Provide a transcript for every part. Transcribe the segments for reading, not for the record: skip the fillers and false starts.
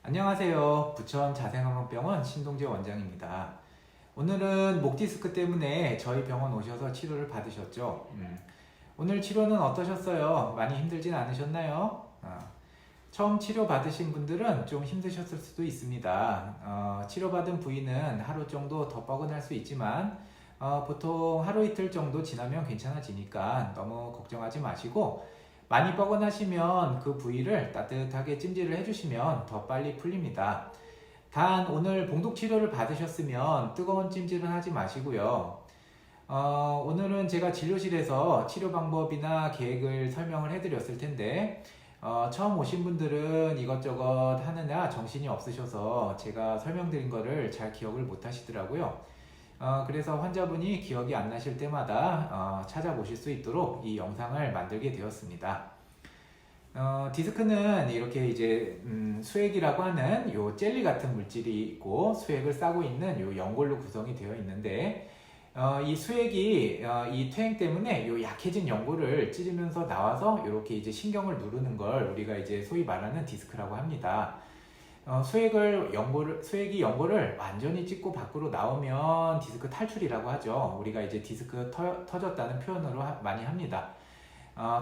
안녕하세요. 부천 자생건강병원 신동재 원장입니다. 오늘은 목 디스크 때문에 저희 병원 오셔서 치료를 받으셨죠? 오늘 치료는 어떠셨어요? 많이 힘들진 않으셨나요? 처음 치료 받으신 분들은 좀 힘드셨을 수도 있습니다. 치료받은 부위는 하루 정도 더 뻐근할 수 있지만 보통 하루 이틀 정도 지나면 괜찮아지니까 너무 걱정하지 마시고 많이 뻐근하시면 그 부위를 따뜻하게 찜질을 해주시면 더 빨리 풀립니다. 단 오늘 봉독 치료를 받으셨으면 뜨거운 찜질은 하지 마시고요. 오늘은 제가 진료실에서 치료 방법이나 계획을 설명을 해드렸을 텐데 처음 오신 분들은 이것저것 하느냐 정신이 없으셔서 제가 설명드린 거를 잘 기억을 못 하시더라고요. 그래서 환자분이 기억이 안 나실 때마다 찾아보실 수 있도록 이 영상을 만들게 되었습니다. 디스크는 이렇게 이제 수액이라고 하는 요 젤리 같은 물질이 있고 수액을 싸고 있는 요 연골로 구성이 되어 있는데 이 수액이 이 퇴행 때문에 요 약해진 연골을 찌르면서 나와서 이렇게 이제 신경을 누르는 걸 우리가 이제 소위 말하는 디스크라고 합니다. 수액이 연골을 완전히 찢고 밖으로 나오면 디스크 탈출이라고 하죠. 우리가 이제 디스크 터졌다는 표현으로 많이 합니다.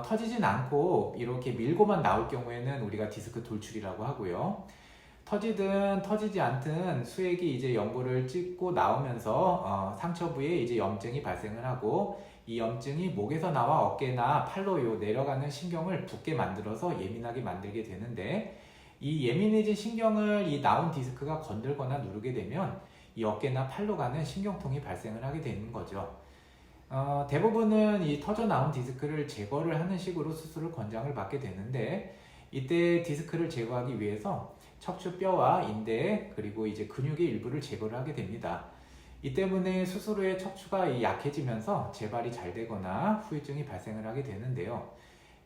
터지진 않고 이렇게 밀고만 나올 경우에는 우리가 디스크 돌출이라고 하고요. 터지든 터지지 않든 수액이 이제 연골을 찢고 나오면서 상처 부위에 이제 염증이 발생을 하고 이 염증이 목에서 나와 어깨나 팔로 내려가는 신경을 붓게 만들어서 예민하게 만들게 되는데 이 예민해진 신경을 이 나온 디스크가 건들거나 누르게 되면 이 어깨나 팔로 가는 신경통이 발생을 하게 되는 거죠. 대부분은 이 터져 나온 디스크를 제거를 하는 식으로 수술을 권장을 받게 되는데 이때 디스크를 제거하기 위해서 척추뼈와 인대 그리고 이제 근육의 일부를 제거를 하게 됩니다. 이 때문에 수술 후에 척추가 약해지면서 재발이 잘 되거나 후유증이 발생을 하게 되는데요.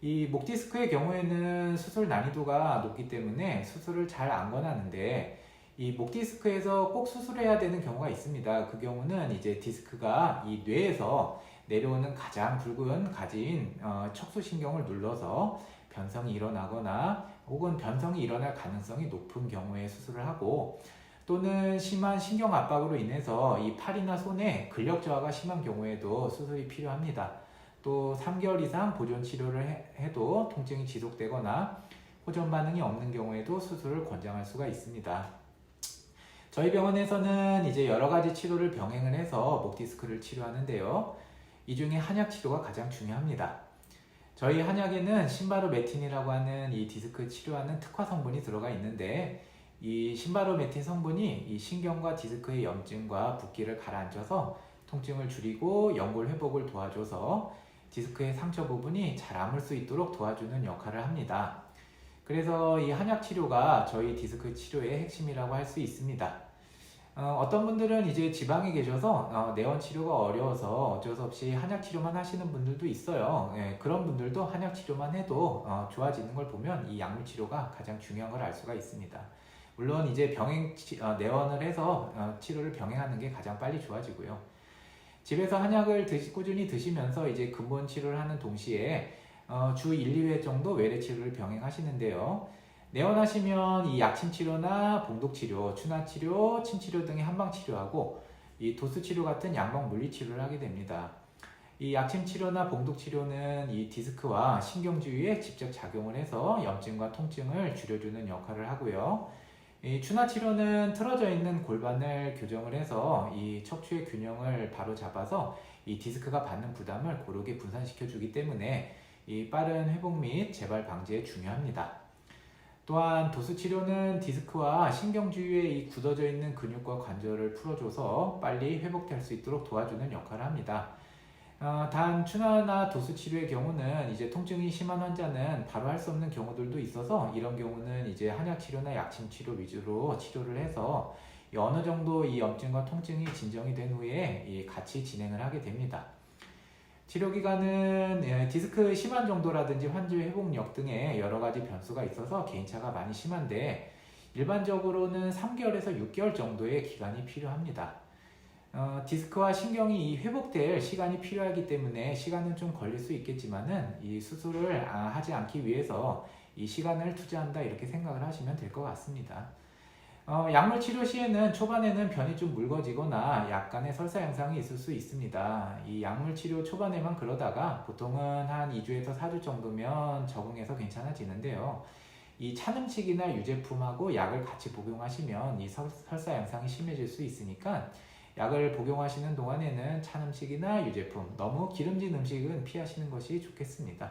이 목 디스크의 경우에는 수술 난이도가 높기 때문에 수술을 잘 안 권하는데 이 목 디스크에서 꼭 수술해야 되는 경우가 있습니다. 그 경우는 이제 디스크가 이 뇌에서 내려오는 가장 굵은 가지인 척수신경을 눌러서 변성이 일어나거나 혹은 변성이 일어날 가능성이 높은 경우에 수술을 하고 또는 심한 신경 압박으로 인해서 이 팔이나 손에 근력 저하가 심한 경우에도 수술이 필요합니다. 또 3개월 이상 보존 치료를 해도 통증이 지속되거나 호전 반응이 없는 경우에도 수술을 권장할 수가 있습니다. 저희 병원에서는 이제 여러 가지 치료를 병행을 해서 목 디스크를 치료하는데요. 이 중에 한약 치료가 가장 중요합니다. 저희 한약에는 신바로메틴이라고 하는 이 디스크 치료하는 특화 성분이 들어가 있는데 이 신바로메틴 성분이 이 신경과 디스크의 염증과 붓기를 가라앉혀서 통증을 줄이고 연골 회복을 도와줘서 디스크의 상처 부분이 잘 아물 수 있도록 도와주는 역할을 합니다. 그래서 이 한약 치료가 저희 디스크 치료의 핵심이라고 할 수 있습니다. 어떤 분들은 이제 지방에 계셔서 내원 치료가 어려워서 어쩔 수 없이 한약 치료만 하시는 분들도 있어요. 그런 분들도 한약 치료만 해도 좋아지는 걸 보면 이 약물 치료가 가장 중요한 걸 알 수가 있습니다. 물론 이제 내원을 해서 치료를 병행하는 게 가장 빨리 좋아지고요. 집에서 한약을 꾸준히 드시면서 이제 근본 치료를 하는 동시에 주 1, 2회 정도 외래 치료를 병행하시는데요. 내원하시면 이 약침 치료나 봉독 치료, 추나 치료, 침 치료 등의 한방 치료하고 이 도수 치료 같은 양방 물리 치료를 하게 됩니다. 이 약침 치료나 봉독 치료는 이 디스크와 신경 주위에 직접 작용을 해서 염증과 통증을 줄여주는 역할을 하고요. 이 추나 치료는 틀어져 있는 골반을 교정을 해서 이 척추의 균형을 바로 잡아서 이 디스크가 받는 부담을 고르게 분산시켜 주기 때문에 이 빠른 회복 및 재발 방지에 중요합니다. 또한 도수 치료는 디스크와 신경 주위에 이 굳어져 있는 근육과 관절을 풀어줘서 빨리 회복될 수 있도록 도와주는 역할을 합니다. 단 추나나 도수 치료의 경우는 이제 통증이 심한 환자는 바로 할 수 없는 경우들도 있어서 이런 경우는 이제 한약 치료나 약침 치료 위주로 치료를 해서 어느 정도 이 염증과 통증이 진정이 된 후에 같이 진행을 하게 됩니다. 치료 기간은 디스크 심한 정도라든지 환자 회복력 등의 여러 가지 변수가 있어서 개인차가 많이 심한데 일반적으로는 3개월에서 6개월 정도의 기간이 필요합니다. 디스크와 신경이 회복될 시간이 필요하기 때문에 시간은 좀 걸릴 수 있겠지만은 이 수술을 하지 않기 위해서 이 시간을 투자한다 이렇게 생각을 하시면 될 것 같습니다. 약물 치료 시에는 초반에는 변이 좀 묽어지거나 약간의 설사 현상이 있을 수 있습니다. 이 약물 치료 초반에만 그러다가 보통은 한 2주에서 4주 정도면 적응해서 괜찮아지는데요. 이 찬음식이나 유제품하고 약을 같이 복용하시면 이 설사 현상이 심해질 수 있으니까 약을 복용하시는 동안에는 찬음식이나 유제품, 너무 기름진 음식은 피하시는 것이 좋겠습니다.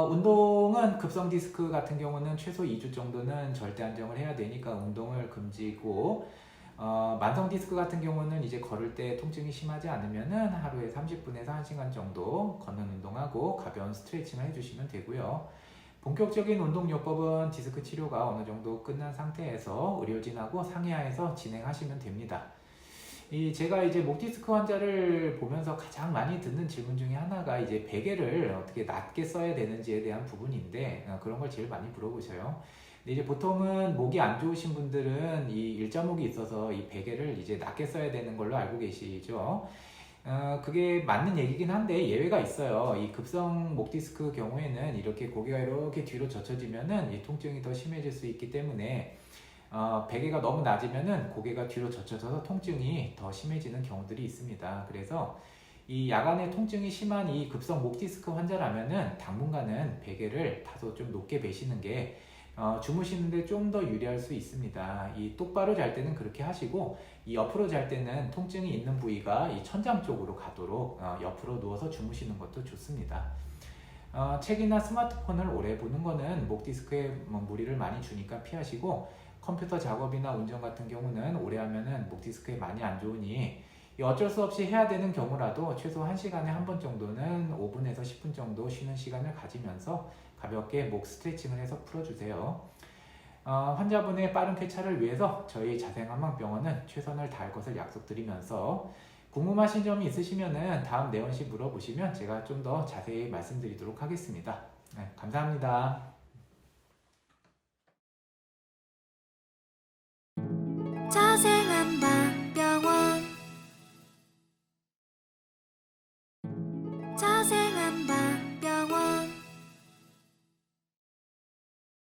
운동은 급성 디스크 같은 경우는 최소 2주 정도는 절대 안정을 해야 되니까 운동을 금지고, 만성 디스크 같은 경우는 이제 걸을 때 통증이 심하지 않으면은 하루에 30분에서 1시간 정도 걷는 운동하고 가벼운 스트레칭을 해주시면 되고요. 본격적인 운동요법은 디스크 치료가 어느 정도 끝난 상태에서 의료진하고 상의하에서 진행하시면 됩니다. 제가 이제 목 디스크 환자를 보면서 가장 많이 듣는 질문 중에 하나가 이제 베개를 어떻게 낮게 써야 되는지에 대한 부분인데, 그런 걸 제일 많이 물어보셔요. 근데 이제 보통은 목이 안 좋으신 분들은 이 일자목이 있어서 이 베개를 이제 낮게 써야 되는 걸로 알고 계시죠. 그게 맞는 얘기긴 한데 예외가 있어요. 이 급성 목 디스크 경우에는 이렇게 고개가 이렇게 뒤로 젖혀지면은 이 통증이 더 심해질 수 있기 때문에 베개가 너무 낮으면은 고개가 뒤로 젖혀져서 통증이 더 심해지는 경우들이 있습니다. 그래서 이 야간에 통증이 심한 이 급성 목 디스크 환자라면은 당분간은 베개를 다소 좀 높게 베시는 게 주무시는데 좀 더 유리할 수 있습니다. 이 똑바로 잘 때는 그렇게 하시고, 이 옆으로 잘 때는 통증이 있는 부위가 이 천장 쪽으로 가도록 옆으로 누워서 주무시는 것도 좋습니다. 책이나 스마트폰을 오래 보는 거는 목 디스크에 무리를 많이 주니까 피하시고, 컴퓨터 작업이나 운전 같은 경우는 오래 하면은 목 디스크에 많이 안 좋으니 어쩔 수 없이 해야 되는 경우라도 최소 1시간에 한 번 정도는 5분에서 10분 정도 쉬는 시간을 가지면서 가볍게 목 스트레칭을 해서 풀어주세요. 환자분의 빠른 쾌차를 위해서 저희 자생한방병원은 최선을 다할 것을 약속드리면서, 궁금하신 점이 있으시면 다음 내원시 물어보시면 제가 좀 더 자세히 말씀드리도록 하겠습니다. 네, 감사합니다. 자세